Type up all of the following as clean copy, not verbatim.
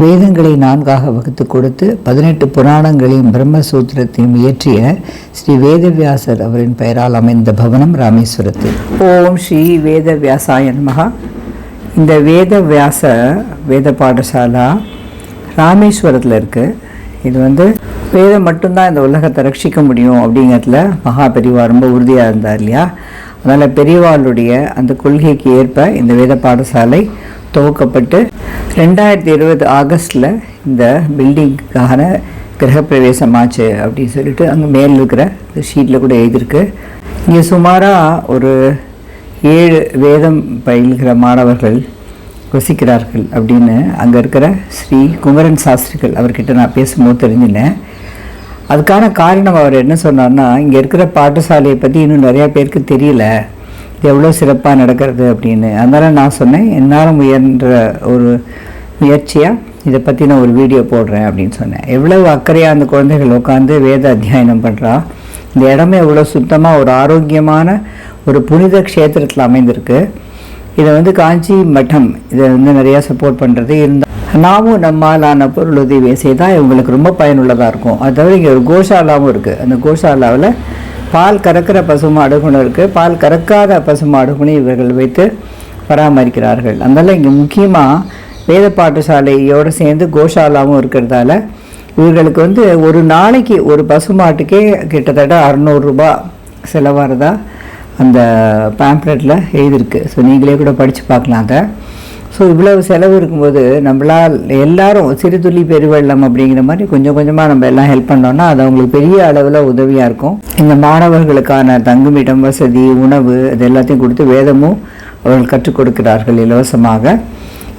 வேதங்களை 4ஆக வகுத்து கொடுத்து 18 புராணங்களையும் பிரம்மசூத்திரத்தையும் இயற்றிய ஸ்ரீ வேதவியாசர் அவரின் பெயரால் அமைந்த பவனம் ராமேஸ்வரத்தில். ஓம் ஸ்ரீ வேதவியாசாய நமஹ. இந்த வேத பாடசாலா ராமேஸ்வரத்தில் இருக்குது. இது வேதம் மட்டும்தான் இந்த உலகத்தை ரட்சிக்க முடியும் அப்படிங்கிறதுல மகா பெரியவா ரொம்ப உறுதியாக இருந்தார் இல்லையா. அதனால் பெரியவாளுடைய அந்த கொள்கைக்கு ஏற்ப இந்த வேத பாடசாலை துவக்கப்பட்டு 2020 ஆகஸ்டில் இந்த பில்டிங்கான கிரகப்பிரவேசம் ஆச்சு அப்படின்னு சொல்லிட்டு அங்கே மேல் இருக்கிற இந்த ஷீட்டில் கூட எழுதியிருக்கு. இங்கே சுமாராக ஒரு 7 வேதம் பயில்கிற மாணவர்கள் வசிக்கிறார்கள் அப்படின்னு அங்கே இருக்கிற ஸ்ரீ குமரன் சாஸ்திரிகள் அவர்கிட்ட நான் பேசும்போது தெரிஞ்சினேன். அதுக்கான காரணம் அவர் என்ன சொன்னார்னா, இங்கே இருக்கிற பாடசாலையை பற்றி இன்னும் நிறையா பேருக்கு தெரியல, இது எவ்வளோ சிறப்பாக நடக்கிறது அப்படின்னு. அதனால் நான் சொன்னேன், என்னால் முயன்ற ஒரு முயற்சியாக இதை பற்றி நான் ஒரு வீடியோ போடுறேன் அப்படின்னு சொன்னேன். எவ்வளவு அக்கறையாக அந்த குழந்தைகள் உட்காந்து வேத அத்தியாயனம் பண்ணுறா. இந்த இடமே எவ்வளோ சுத்தமாக ஒரு ஆரோக்கியமான ஒரு புனித க்ஷேத்திரத்தில் அமைந்திருக்கு. இதை காஞ்சி மட்டம் இதை நிறையா சப்போர்ட் பண்ணுறது இருந்தால் நாமும் நம்மாலான பொருள் உதவியை செய்தால் இவங்களுக்கு ரொம்ப பயனுள்ளதாக இருக்கும். அது தவிர இங்கே ஒரு கோஷாலாவும் இருக்குது. அந்த கோஷாலாவில் பால் கறக்கிற பசுமாடுகளும் இருக்குது, பால் கறக்காத பசுமாடுகளும் இவர்கள் வைத்து பராமரிக்கிறார்கள். அதனால் இங்கே முக்கியமாக வேத பாடசாலையோடு சேர்ந்து கோஷாலாவும் இருக்கிறதால இவர்களுக்கு ஒரு நாளைக்கு ஒரு பசுமாட்டுக்கே கிட்டத்தட்ட 600 ரூபாய் செலவாகிறதா அந்த பேம்ப்ளெட்டில் எழுதியிருக்கு. ஸோ நீங்களே கூட படித்து பார்க்கலாம் அதை. ஸோ இவ்வளவு செலவு இருக்கும்போது நம்மளால் எல்லாரும் சிறு துளி பெருவெள்ளம் அப்படிங்கிற மாதிரி கொஞ்சம் கொஞ்சமாக நம்ம எல்லாம் ஹெல்ப் பண்ணோன்னா அது அவங்களுக்கு பெரிய அளவில் உதவியாக இருக்கும். இந்த மாணவர்களுக்கான தங்குமிடம், வசதி, உணவு இது எல்லாத்தையும் கொடுத்து வேதமும் அவர்கள் கற்றுக் கொடுக்கிறார்கள் இலவசமாக.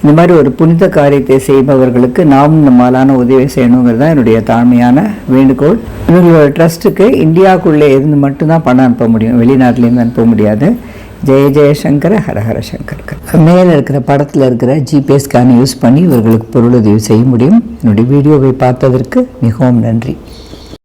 இந்த மாதிரி ஒரு புனித காரியத்தை செய்பவர்களுக்கு நாமும் நம்மளான உதவி செய்யணுங்கிறது தான் என்னுடைய தாழ்மையான வேண்டுகோள். இவங்களோட ட்ரஸ்ட்டுக்கு இந்தியாவுக்குள்ளே இருந்து மட்டும்தான் பணம் அனுப்ப முடியும், வெளிநாட்டிலேருந்து அனுப்ப முடியாது. ஜெய ஜெயசங்கர ஹரஹர சங்கர். மேலே இருக்கிற படத்தில் இருக்கிற ஜிபே ஸ்கேன் யூஸ் பண்ணி இவர்களுக்கு பொருளுதவி செய்ய முடியும். என்னுடைய வீடியோவை பார்த்ததற்கு மிகவும் நன்றி.